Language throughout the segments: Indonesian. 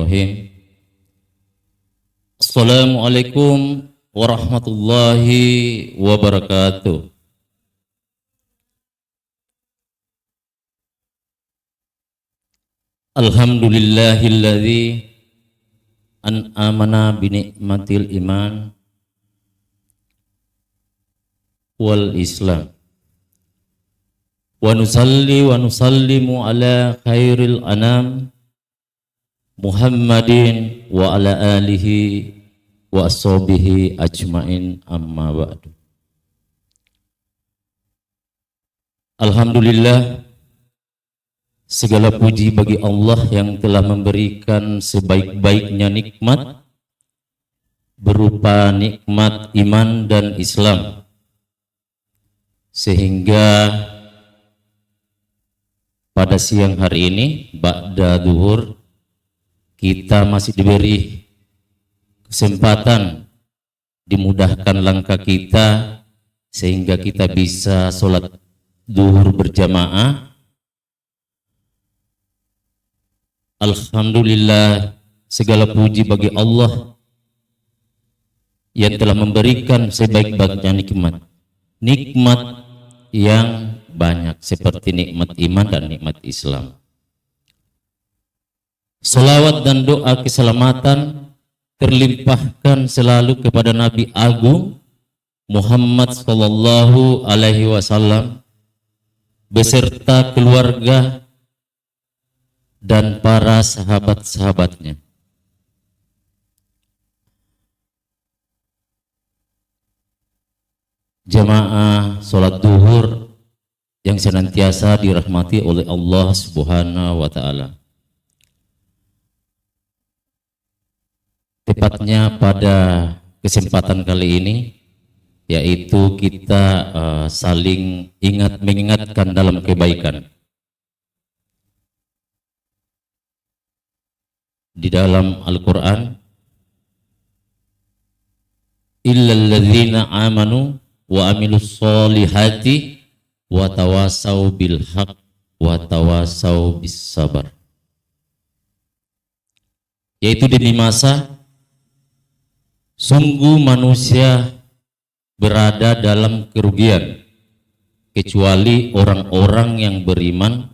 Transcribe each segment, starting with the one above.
Bismillahirrahmanirrahim. Assalamualaikum warahmatullahi wabarakatuh. Alhamdulillahilladzi an'amana binikmatil iman wal islam. Wa nusalli wa nusallimu ala khairil anam Muhammadin wa ala alihi wa ashabihi ajmain, amma ba'du. Alhamdulillah, segala puji bagi Allah yang telah memberikan sebaik-baiknya nikmat berupa nikmat iman dan Islam, sehingga pada siang hari ini ba'da duhur kita masih diberi kesempatan, dimudahkan langkah kita sehingga kita bisa sholat duhur berjamaah. Alhamdulillah, segala puji bagi Allah yang telah memberikan sebaik-baiknya nikmat yang banyak, seperti nikmat iman dan nikmat Islam. Salawat dan doa keselamatan terlimpahkan selalu kepada Nabi Agung Muhammad sallallahu alaihi wasallam beserta keluarga dan para sahabat-sahabatnya. Jamaah sholat duhur yang senantiasa dirahmati oleh Allah Subhanahu wa ta'ala. Tepatnya pada kesempatan kali ini, yaitu kita saling mengingatkan dalam kebaikan. Di dalam Al-Quran, illal ladzina amanu wa amilus solihati wa tawasau bil haq wa tawasau bis sabar. Yaitu di masa sungguh manusia berada dalam kerugian kecuali orang-orang yang beriman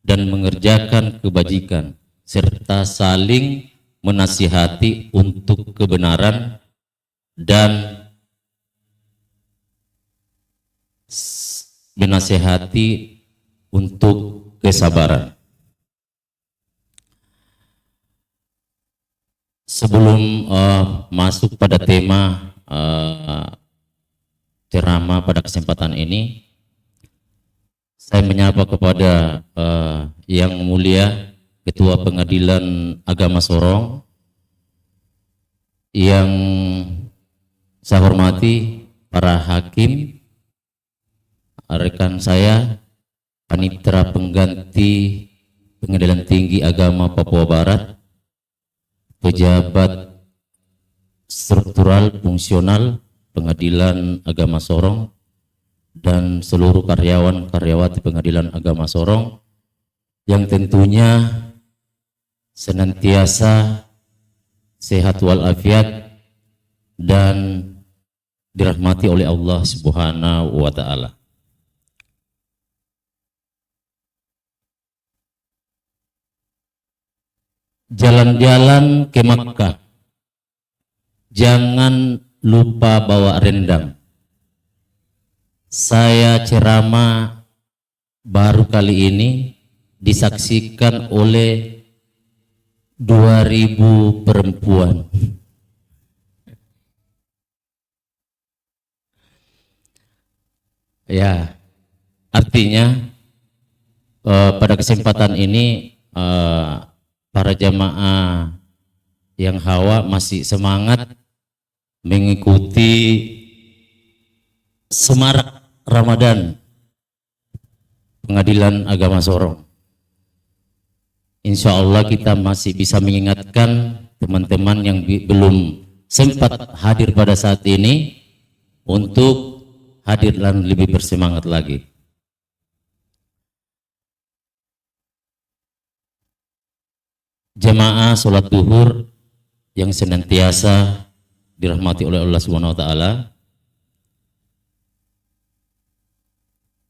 dan mengerjakan kebajikan serta saling menasihati untuk kebenaran dan menasihati untuk kesabaran. Sebelum masuk pada tema ceramah pada kesempatan ini, saya menyapa kepada Yang Mulia Ketua Pengadilan Agama Sorong, yang saya hormati para hakim, rekan saya, panitera pengganti Pengadilan Tinggi Agama Papua Barat, pejabat struktural fungsional Pengadilan Agama Sorong, dan seluruh karyawan-karyawati Pengadilan Agama Sorong yang tentunya senantiasa sehat walafiat dan dirahmati oleh Allah Subhanahu wa ta'ala. Jalan-jalan ke Makkah, jangan lupa bawa rendang. Saya ceramah baru kali ini disaksikan oleh 2000 perempuan. Ya, artinya pada kesempatan ini para jamaah yang hawa masih semangat mengikuti semarak Ramadan Pengadilan Agama Sorong. Insya Allah kita masih bisa mengingatkan teman-teman yang belum sempat hadir pada saat ini untuk hadir dan lebih bersemangat lagi. jamaah sholat duhur yang senantiasa dirahmati oleh Allah Subhanahu wa taala.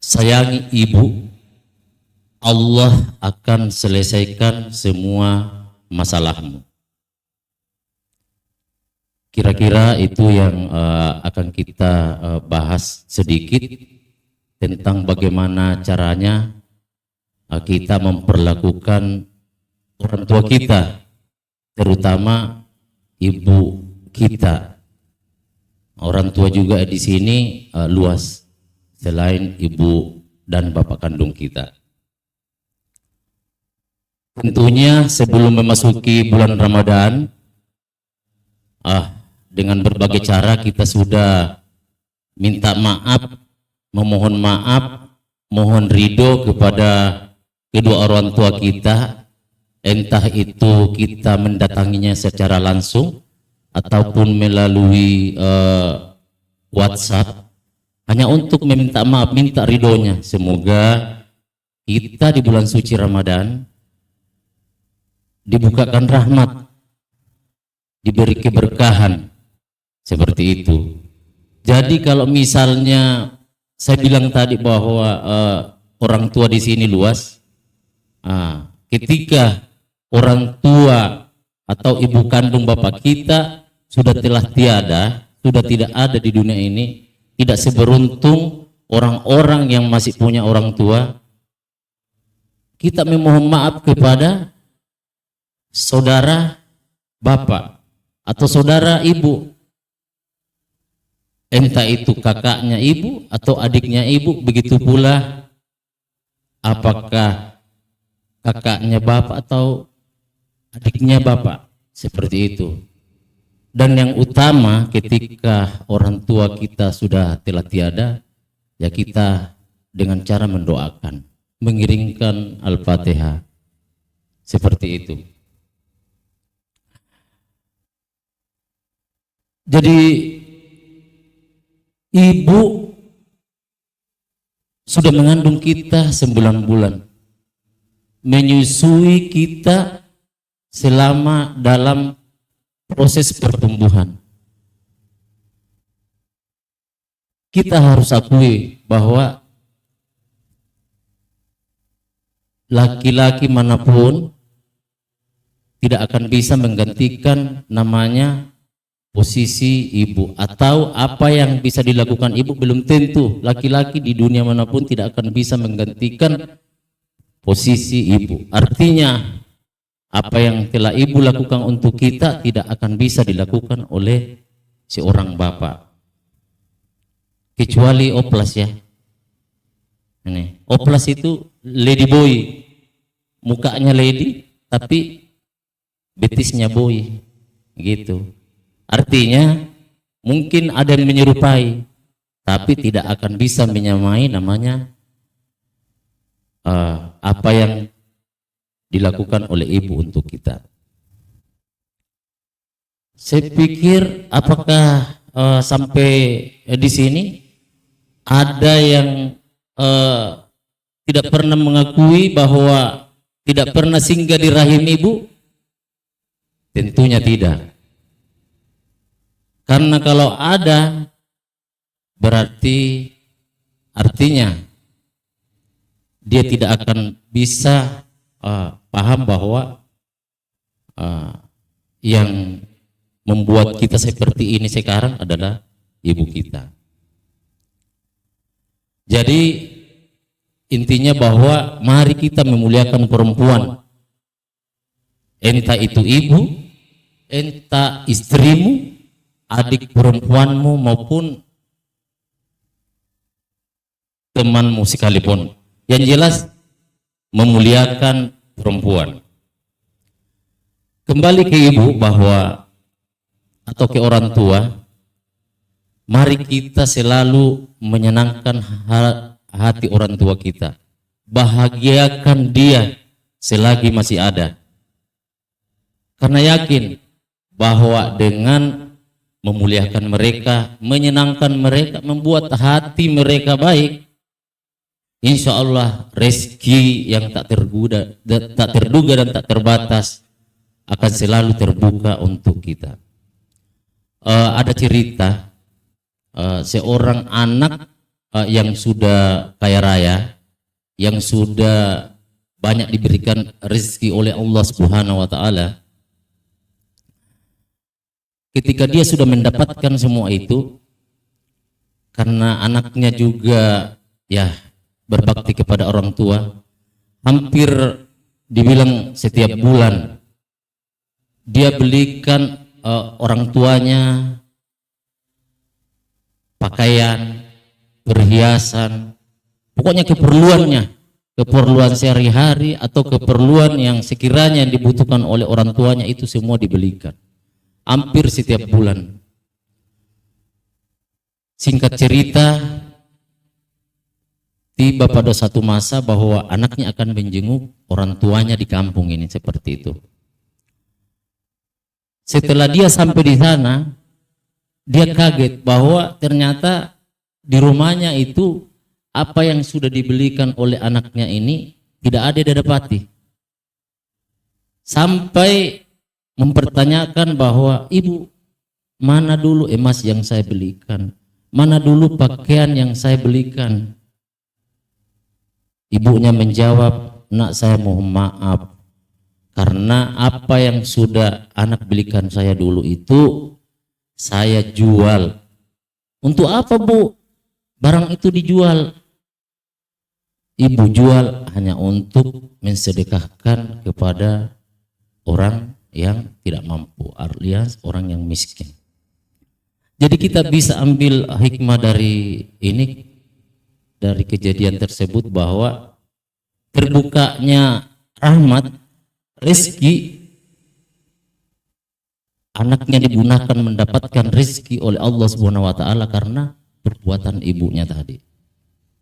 Sayangi ibu, Allah akan selesaikan semua masalahmu. Kira-kira itu yang akan kita bahas sedikit tentang bagaimana caranya kita memperlakukan orang tua kita, terutama ibu kita. Orang tua juga di sini luas, selain ibu dan bapak kandung kita. Tentunya sebelum memasuki bulan Ramadan, dengan berbagai cara kita sudah minta maaf, memohon maaf, mohon ridho kepada kedua orang tua kita, entah itu kita mendatanginya secara langsung ataupun melalui WhatsApp, hanya untuk meminta maaf, minta ridhonya. Semoga kita di bulan suci Ramadan dibukakan rahmat, diberi keberkahan, seperti itu. Jadi kalau misalnya saya bilang tadi bahwa orang tua di sini luas, ketika orang tua atau ibu kandung bapak kita sudah telah tiada, sudah tidak ada di dunia ini, tidak seberuntung orang-orang yang masih punya orang tua, kita memohon maaf kepada saudara bapak atau saudara ibu, entah itu kakaknya ibu atau adiknya ibu, begitu pula apakah kakaknya bapak atau adiknya bapak, seperti itu. Dan yang utama ketika orang tua kita sudah telah tiada, ya kita dengan cara mendoakan, mengiringkan Al-Fatihah, seperti itu. Jadi ibu sudah mengandung kita 9 bulan, menyusui kita selama dalam proses pertumbuhan. Kita harus akui bahwa laki-laki manapun tidak akan bisa menggantikan namanya posisi ibu, atau apa yang bisa dilakukan ibu belum tentu laki-laki di dunia manapun tidak akan bisa menggantikan posisi ibu. Artinya apa yang telah ibu lakukan untuk kita tidak akan bisa dilakukan oleh seorang bapak, kecuali oplas ya. Ini oplas itu lady boy, mukanya lady tapi betisnya boy, gitu. Artinya mungkin ada yang menyerupai, tapi tidak akan bisa menyamai namanya apa yang dilakukan oleh ibu untuk kita. Saya pikir apakah sampai di sini ada yang tidak pernah mengakui bahwa tidak pernah singgah di rahim ibu? Tentunya tidak. Karena kalau ada, berarti artinya dia tidak akan bisa paham bahwa yang membuat kita seperti ini sekarang adalah ibu kita. Jadi intinya bahwa mari kita memuliakan perempuan, entah itu ibu, entah istrimu, adik perempuanmu maupun temanmu sekalipun. Yang jelas memuliakan perempuan. Kembali ke ibu bahwa atau ke orang tua, mari kita selalu menyenangkan hati orang tua kita. Bahagiakan dia selagi masih ada. Karena yakin bahwa dengan memuliakan mereka, menyenangkan mereka, membuat hati mereka baik, insya Allah rezeki yang tak terduga dan tak terbatas akan selalu terbuka untuk kita. Ada cerita seorang anak yang sudah kaya raya, yang sudah banyak diberikan rezeki oleh Allah Subhanahu wa taala. Ketika dia sudah mendapatkan semua itu, karena anaknya juga ya berbakti kepada orang tua, hampir dibilang setiap bulan dia belikan orang tuanya pakaian, perhiasan, pokoknya keperluan sehari-hari atau keperluan yang sekiranya dibutuhkan oleh orang tuanya itu semua dibelikan hampir setiap bulan. Singkat cerita, tiba pada satu masa bahwa anaknya akan menjenguk orang tuanya di kampung ini, seperti itu. Setelah dia sampai di sana, dia kaget bahwa ternyata di rumahnya itu apa yang sudah dibelikan oleh anaknya ini tidak ada dia dapati. Sampai mempertanyakan bahwa, ibu, mana dulu emas yang saya belikan? Mana dulu pakaian yang saya belikan? Ibunya menjawab, nak, saya mohon maaf, karena apa yang sudah anak belikan saya dulu itu saya jual. Untuk apa, Bu? Barang itu dijual. Ibu jual hanya untuk mensedekahkan kepada orang yang tidak mampu, alias orang yang miskin. Jadi kita bisa ambil hikmah dari ini, dari kejadian tersebut, bahwa terbukanya rahmat, rezeki, anaknya digunakan mendapatkan rezeki oleh Allah Subhanahu wa taala karena perbuatan ibunya tadi.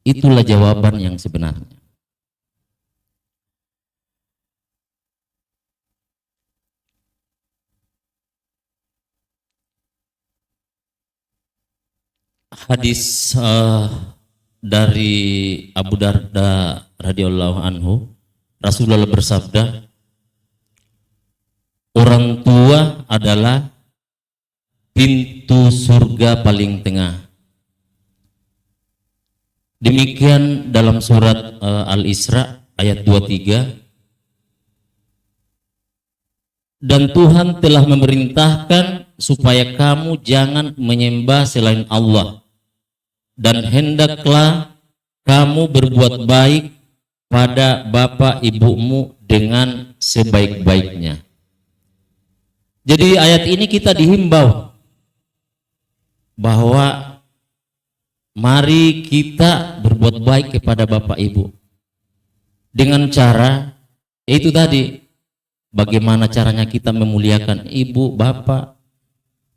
Itulah jawaban yang sebenarnya. Hadis dari Abu Darda radhiyallahu anhu, Rasulullah bersabda, orang tua adalah pintu surga paling tengah. Demikian dalam surat Al-Isra ayat 23. Dan Tuhan telah memerintahkan supaya kamu jangan menyembah selain Allah, dan hendaklah kamu berbuat baik pada bapak ibumu dengan sebaik-baiknya. Jadi ayat ini kita dihimbau bahwa mari kita berbuat baik kepada bapak ibu dengan cara itu tadi, bagaimana caranya kita memuliakan ibu bapak,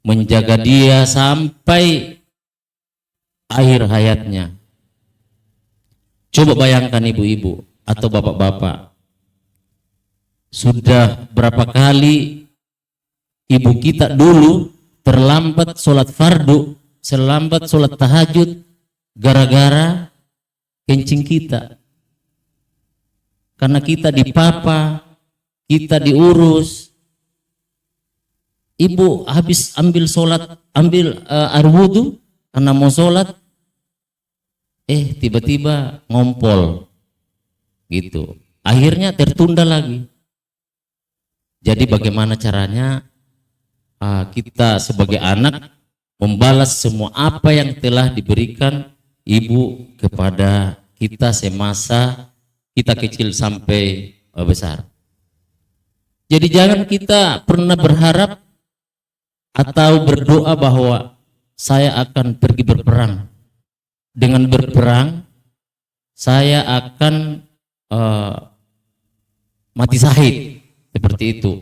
menjaga dia sampai akhir hayatnya. Coba bayangkan ibu-ibu atau bapak-bapak, sudah berapa kali ibu kita dulu terlambat sholat fardu, terlambat sholat tahajud gara-gara kencing kita. Karena kita dipapa, kita diurus. Ibu habis ambil air wudhu karena mau sholat, tiba-tiba ngompol gitu. Akhirnya tertunda lagi. Jadi bagaimana caranya kita sebagai anak membalas semua apa yang telah diberikan ibu kepada kita semasa kita kecil sampai besar. Jadi jangan kita pernah berharap atau berdoa bahwa saya akan pergi berperang. Dengan berperang saya akan mati syahid, seperti itu.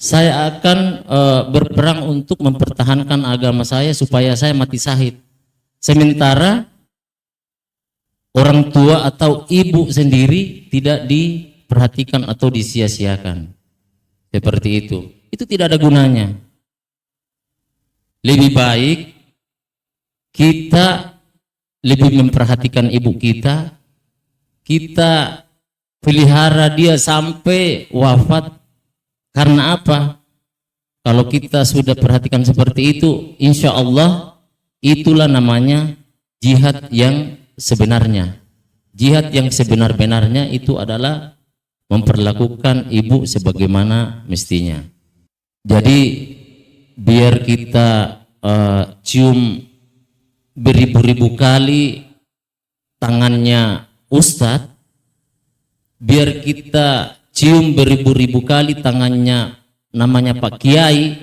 Saya akan berperang untuk mempertahankan agama saya supaya saya mati syahid. Sementara orang tua atau ibu sendiri tidak diperhatikan atau disia-siakan. Seperti itu. Itu tidak ada gunanya. Lebih baik kita lebih memperhatikan ibu kita, kita pelihara dia sampai wafat. Karena apa? Kalau kita sudah perhatikan seperti itu, insya Allah itulah namanya jihad yang sebenarnya. Jihad yang sebenar-benarnya itu adalah memperlakukan ibu sebagaimana mestinya. Jadi biar kita cium beribu-ribu kali tangannya Ustadz, biar kita cium beribu-ribu kali tangannya namanya Pak Kiai,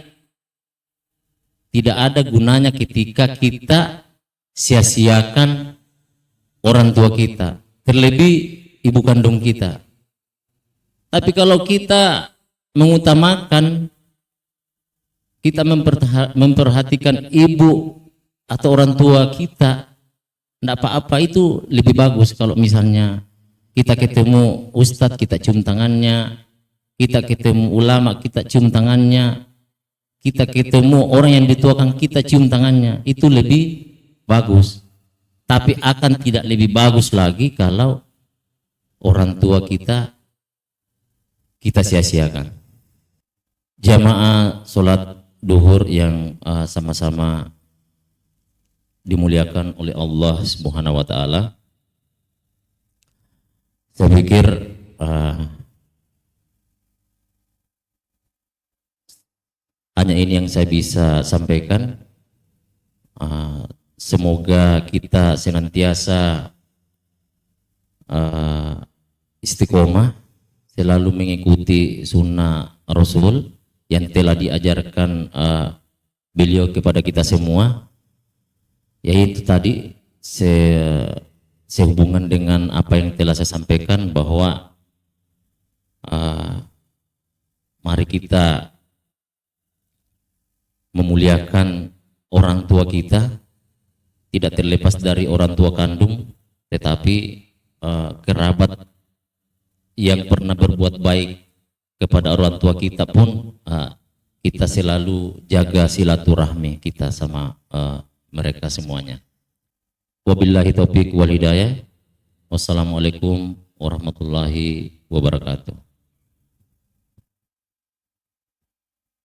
tidak ada gunanya ketika kita sia-siakan orang tua kita, terlebih ibu kandung kita. Tapi kalau kita mengutamakan, kita memperhatikan ibu atau orang tua kita, tidak apa-apa, itu lebih bagus. Kalau misalnya kita ketemu ustadz, kita cium tangannya, kita ketemu ulama, kita cium tangannya, kita ketemu orang yang dituakan, kita cium tangannya, itu lebih bagus. Tapi akan tidak lebih bagus lagi kalau orang tua kita sia-siakan. Jamaah sholat duhur yang sama-sama dimuliakan oleh Allah Subhanahu wa taala. Saya pikir hanya ini yang saya bisa sampaikan. Semoga kita senantiasa istiqomah, selalu mengikuti sunnah Rasul yang telah diajarkan beliau kepada kita semua, yaitu tadi sehubungan dengan apa yang telah saya sampaikan, bahwa mari kita memuliakan orang tua kita, tidak terlepas dari orang tua kandung, tetapi kerabat yang pernah berbuat baik kepada orang tua kita pun kita selalu jaga silaturahmi kita sama mereka semuanya. Wabillahi taufiq wal hidayah. Wassalamualaikum warahmatullahi wabarakatuh.